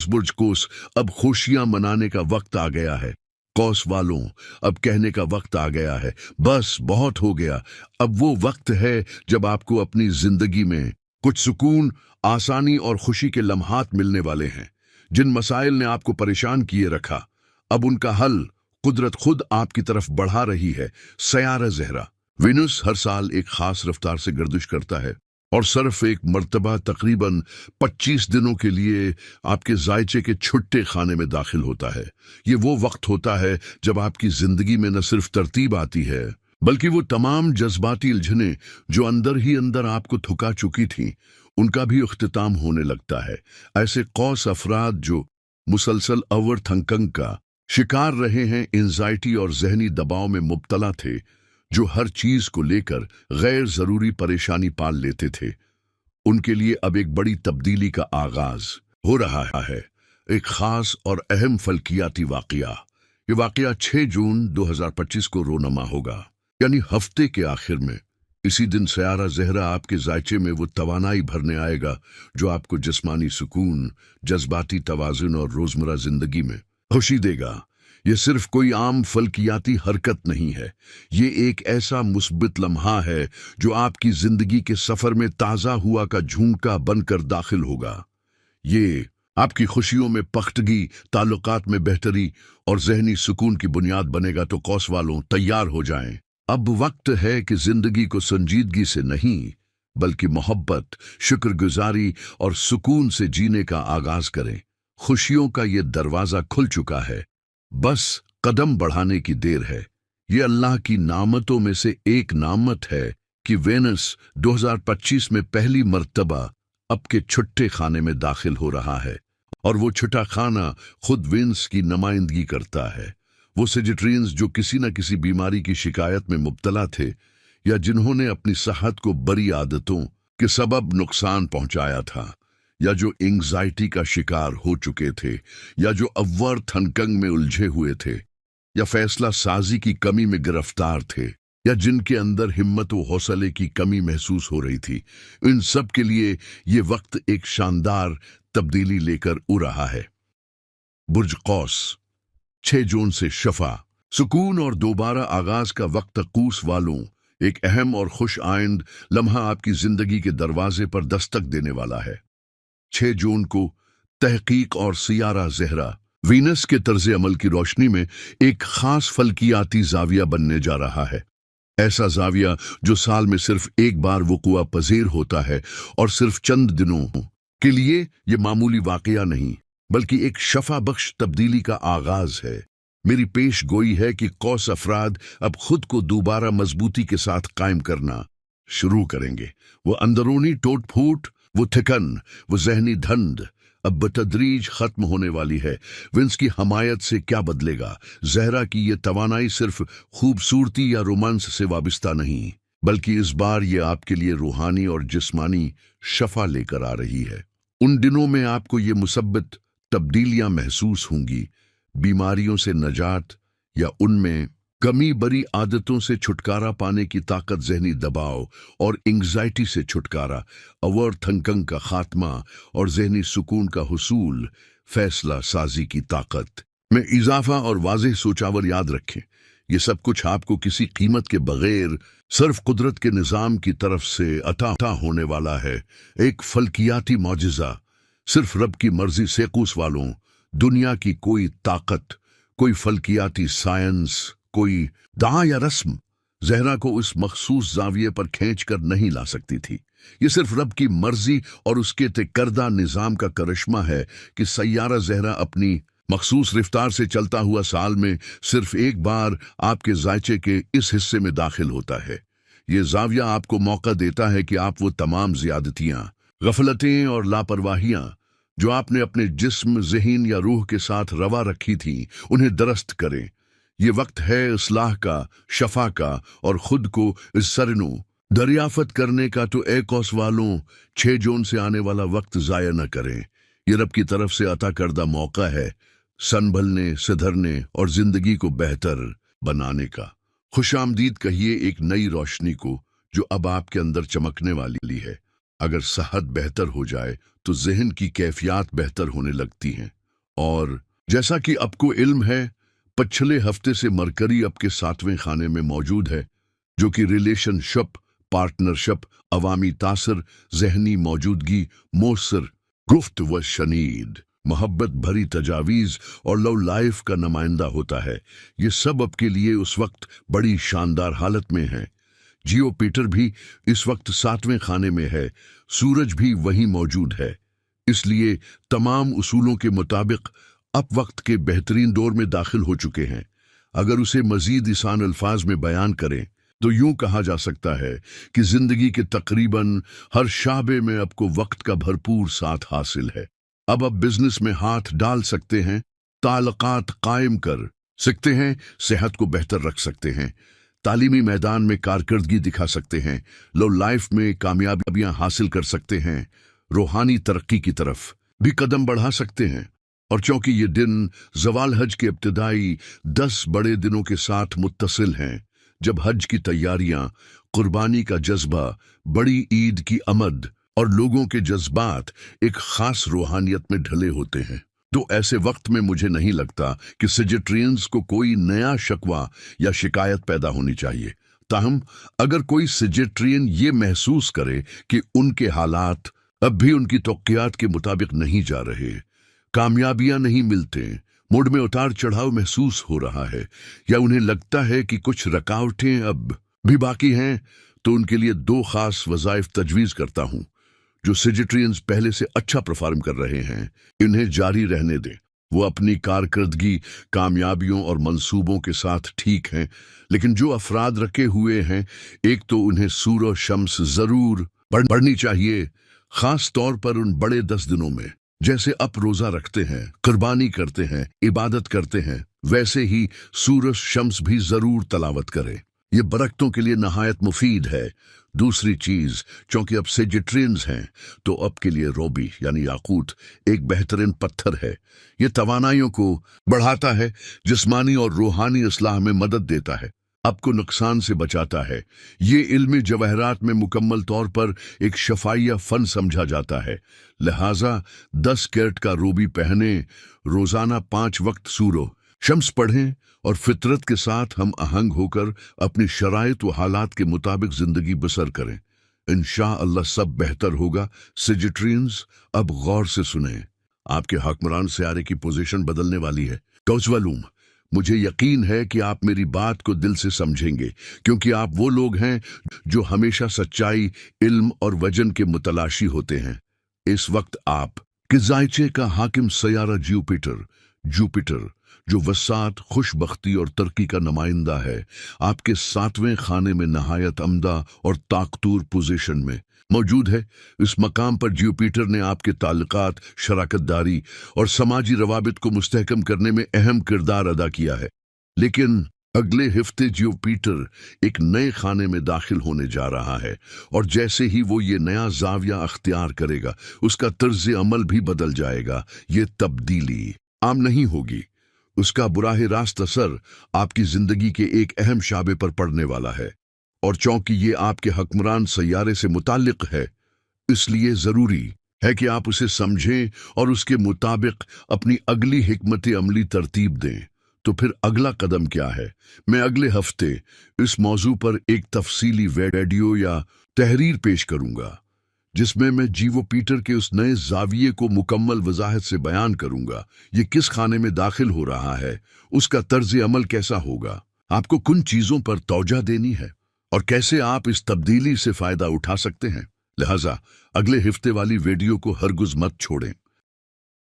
बुर्ज कोस, अब खुशियां मनाने का वक्त आ गया है। कौस वालों, अब कहने का वक्त आ गया है, बस बहुत हो गया। अब वो वक्त है जब आपको अपनी जिंदगी में कुछ सुकून, आसानी और खुशी के लम्हात मिलने वाले हैं। जिन मसाइल ने आपको परेशान किए रखा, अब उनका हल कुदरत खुद आपकी तरफ बढ़ा रही है। सयारा ज़हरा वेनस हर साल एक खास रफ्तार से गर्दिश करता है और सिर्फ एक मर्तबा तकरीबन 25 दिनों के लिए आपके जायचे के छुट्टे खाने में दाखिल होता है। ये वो वक्त होता है जब आपकी जिंदगी में न सिर्फ तरतीब आती है, बल्कि वो तमाम जज्बाती उलझनें जो अंदर ही अंदर आपको थका चुकी थीं, उनका भी इख्तिताम होने लगता है। ऐसे कौस अफराद जो मुसलसल ओवर थिंकिंग का शिकार रहे हैं, एंजाइटी और जहनी दबाव में मुब्तला थे, जो हर चीज को लेकर गैर जरूरी परेशानी पाल लेते थे, उनके लिए अब एक बड़ी तब्दीली का आगाज हो रहा है। एक खास और अहम फल्कियाती वाकया। ये वाकया 6 जून 2025 को रोनमा होगा, यानी हफ्ते के आखिर में। इसी दिन सयारा ज़हरा आपके जायचे में वो तवानाई भरने आएगा जो आपको जिस्मानी सुकून, जज्बाती तवाज़ुन और रोजमर्रा जिंदगी में खुशी देगा। ये सिर्फ कोई आम फल्कियाती हरकत नहीं है, ये एक ऐसा मुस्बित लम्हा है जो आपकी जिंदगी के सफर में ताज़ा हुआ का झुमका बनकर दाखिल होगा। ये आपकी खुशियों में पख्तगी, ताल्लुकात में बेहतरी और जहनी सुकून की बुनियाद बनेगा। तो कौस वालों, तैयार हो जाएं। अब वक्त है कि जिंदगी को संजीदगी से नहीं, बल्कि मोहब्बत, शुक्रगुजारी और सुकून से जीने का आगाज करें। खुशियों का ये दरवाजा खुल चुका है, बस कदम बढ़ाने की देर है। ये अल्लाह की नामतों में से एक नामत है कि वेनस 2025 में पहली मर्तबा आपके छुट्टे खाने में दाखिल हो रहा है, और वो छुट्टा खाना खुद वेनस की नुमाइंदगी करता है। वो सेजिटेरियंस जो किसी न किसी बीमारी की शिकायत में मुब्तला थे, या जिन्होंने अपनी सेहत को बुरी आदतों के सबब नुकसान पहुंचाया था, या जो एंग्जाइटी का शिकार हो चुके थे, या जो ओवर थिंकिंग में उलझे हुए थे, या फैसला साजी की कमी में गिरफ्तार थे, या जिनके अंदर हिम्मत व हौसले की कमी महसूस हो रही थी, इन सब के लिए ये वक्त एक शानदार तब्दीली लेकर आ रहा है। बुर्ज कौस, 6 जून से शफा, सुकून और दोबारा आगाज का वक्त। कूस वालों, एक अहम और खुश आइंद लम्हा आपकी जिंदगी के दरवाजे पर दस्तक देने वाला है। 6 जून को तहकीक और सियारा ज़हरा वीनस के तर्ज अमल की रोशनी में एक खास फल्कियाती जाविया बनने जा रहा है। ऐसा जाविया जो साल में सिर्फ एक बार वक़ुआ पज़ीर होता है, और सिर्फ चंद दिनों के लिए ये मामूली वाकया नहीं, बल्कि एक शफा बख्श तब्दीली का आगाज है। मेरी पेश गोई है कि कौस अफराद अब खुद को दोबारा मजबूती के साथ कायम करना शुरू करेंगे। वो अंदरूनी टूट फूट, वो थिकन, वो जहनी धंध अब बतदरीज खत्म होने वाली है। विंस की हमायत से क्या बदलेगा? ज़हरा की ये तवानाई सिर्फ खूबसूरती या रोमांस से वाबस्ता नहीं, बल्कि इस बार ये आपके लिए रूहानी और जिस्मानी शफा लेकर आ रही है। उन दिनों में आपको ये मुसब्बित तब्दीलियां महसूस होंगी, बीमारियों से नजात या उनमें कमी, बड़ी आदतों से छुटकारा पाने की ताकत, जहनी दबाव और एंग्जाइटी से छुटकारा, ओवर थिंकिंग का खात्मा और जहनी सुकून का हुसूल, फैसला साजी की ताकत में इजाफा और वाज़ेह सोचावर। याद रखें, ये सब कुछ आपको किसी कीमत के बगैर सिर्फ कुदरत के निज़ाम की तरफ से अता होने वाला है। एक फल्कियाती मौजिज़ा, सिर्फ रब की मर्जी से। कूस वालों, दुनिया की कोई ताकत, कोई फल्कियाती साइंस, कोई दां या रस्म ज़हरा को उस मखसूस जाविये पर खींच कर नहीं ला सकती थी। ये सिर्फ रब की मर्जी और उसके तय करदा निज़ाम का करिश्मा है कि सैयारा ज़हरा अपनी मखसूस रफ्तार से चलता हुआ साल में सिर्फ एक बार आपके जायचे के इस हिस्से में दाखिल होता है। ये जाविया आपको मौका देता है कि आप वो तमाम ज़्यादतियाँ, गफलतें और लापरवाहियाँ जो आपने अपने जिस्म, ज़हन या रूह के साथ रवा रखी थी, उन्हें दरस्त करें। ये वक्त है इस्लाह का, शफा का और खुद को इस सरनू दरियाफत करने का। तो ए कौस वालों, 6 जून से आने वाला वक्त ज़ाया न करें। ये रब की तरफ से अता करदा मौका है संभलने, सुधरने और जिंदगी को बेहतर बनाने का। खुश आमदीद कहिए एक नई रोशनी को जो अब आपके अंदर चमकने वाली है। अगर सेहत बेहतर हो जाए तो जहन की कैफियत बेहतर होने लगती हैं। और जैसा कि आपको इल्म है, पिछले हफ्ते से मरकरी आपके 7वें खाने में मौजूद है, जो कि रिलेशनशिप, पार्टनरशिप, अवामी तासर, जहनी मौजूदगी, मौसर, गुफ्त व शनीद, मोहब्बत भरी तजावीज़ और लव लाइफ का नुमाइंदा होता है। ये सब आपके लिए उस वक्त बड़ी शानदार हालत में है। जियोपिटर भी इस वक्त 7वें खाने में है, सूरज भी वहीं मौजूद है। इसलिए तमाम उसूलों के मुताबिक अब वक्त के बेहतरीन दौर में दाखिल हो चुके हैं। अगर उसे मजीद आसान अल्फाज में बयान करें तो यूं कहा जा सकता है कि जिंदगी के तकरीबन हर शाबे में आपको वक्त का भरपूर साथ हासिल है। अब आप बिजनेस में हाथ डाल सकते हैं, ताल्लुकात कायम कर सकते हैं, सेहत को बेहतर रख सकते हैं, तालीमी मैदान में कारकर्दगी दिखा सकते हैं, लव लाइफ में कामयाबियां हासिल कर सकते हैं, रूहानी तरक्की की तरफ भी कदम बढ़ा सकते हैं। और चूंकि ये दिन ज़वाल हज के इब्तिदाई 10 बड़े दिनों के साथ मुत्तसिल हैं, जब हज की तैयारियां, कुर्बानी का जज्बा, बड़ी ईद की आमद और लोगों के जज्बात एक खास रूहानियत में ढले होते हैं, तो ऐसे वक्त में मुझे नहीं लगता कि सेजिटेरियंस को कोई नया शकवा या शिकायत पैदा होनी चाहिए। ताहम अगर कोई सेजिटेरियन ये महसूस करे कि उनके हालात अब भी उनकी तौक़ियात के मुताबिक नहीं जा रहे, कामयाबियां नहीं मिलते, मूड में उतार चढ़ाव महसूस हो रहा है, या उन्हें लगता है कि कुछ रुकावटें अब भी बाकी हैं, तो उनके लिए 2 खास वज़ाइफ तजवीज़ करता हूं जो सेजिटेरियंस पहले से अच्छा परफॉर्म कर रहे हैं। इन्हें जारी रहने दें। वो अपनी कारकर्दगी, कामयाबियों और मंसूबों के साथ ठीक हैं, लेकिन जो अफराद रखे हुए हैं, एक तो उन्हें सूरज शम्स जरूर पढ़नी चाहिए, खास तौर पर उन बड़े 10 दिनों में। जैसे आप रोजा रखते हैं, कुर्बानी करते हैं, इबादत करते हैं, वैसे ही सूरज शम्स भी जरूर तलावत करें। ये बरकतों के लिए नहायत मुफीद है। दूसरी चीज, चूंकि अब सेजिटेरियंस हैं, तो अब के लिए रोबी यानी याकूत एक बेहतरीन पत्थर है। ये तवानाइयों को बढ़ाता है, जिस्मानी और रूहानी इस्लाह में मदद देता है, आपको नुकसान से बचाता है। ये इल्मी जवाहरात में मुकम्मल तौर पर एक शफाइया फन समझा जाता है। लिहाजा 10 कैरेट का रूबी पहने, रोजाना 5 वक्त सूरो शम्स पढ़ें और फितरत के साथ हम आहंग होकर अपनी शराइत व हालात के मुताबिक जिंदगी बसर करें। इंशाअल्लाह सब बेहतर होगा। सेजिटेरियंस अब गौर से सुने, आपके हुक्मरान सियारे की पोजीशन बदलने वाली है। कौसवालूम, मुझे यकीन है कि आप मेरी बात को दिल से समझेंगे, क्योंकि आप वो लोग हैं जो हमेशा सच्चाई, इल्म और वजन के मुतलाशी होते हैं। इस वक्त आप के जायचे का हाकिम सयारा जुपिटर जो वसात, खुशबख्ती और तरक्की का नुमाइंदा है, आपके 7वें खाने में नहायत अमदा और ताकतूर पोजीशन में मौजूद है। इस मकाम पर जुपिटर ने आपके ताल्लुकात, शराकतदारी और समाजी रवाबित को मुस्तहकम करने में अहम किरदार अदा किया है। लेकिन अगले हफ्ते जुपिटर एक नए खाने में दाखिल होने जा रहा है, और जैसे ही वो ये नया जाविया अख्तियार करेगा, उसका तर्ज अमल भी बदल जाएगा। ये तब्दीली आम नहीं होगी, उसका बुराह रास्त असर आपकी जिंदगी के एक अहम शाबे पर पड़ने वाला है। और चूंकि ये आपके हुक्मरान सैयारे से मुताल्लिक है, इसलिए जरूरी है कि आप उसे समझें और उसके मुताबिक अपनी अगली हिकमत अमली तरतीब दें। तो फिर अगला कदम क्या है? मैं अगले हफ्ते इस मौजू पर एक तफसीली वीडियो या तहरीर पेश करूंगा, जिसमें मैं जुपिटर के उस नए जाविये को मुकम्मल वजाहत से बयान करूंगा। ये किस खाने में दाखिल हो रहा है, उसका तर्ज अमल कैसा होगा, आपको किन चीजों पर तवज्जो देनी है, और कैसे आप इस तब्दीली से फायदा उठा सकते हैं। लिहाजा अगले हफ्ते वाली वीडियो को हरगिज़ मत छोड़ें।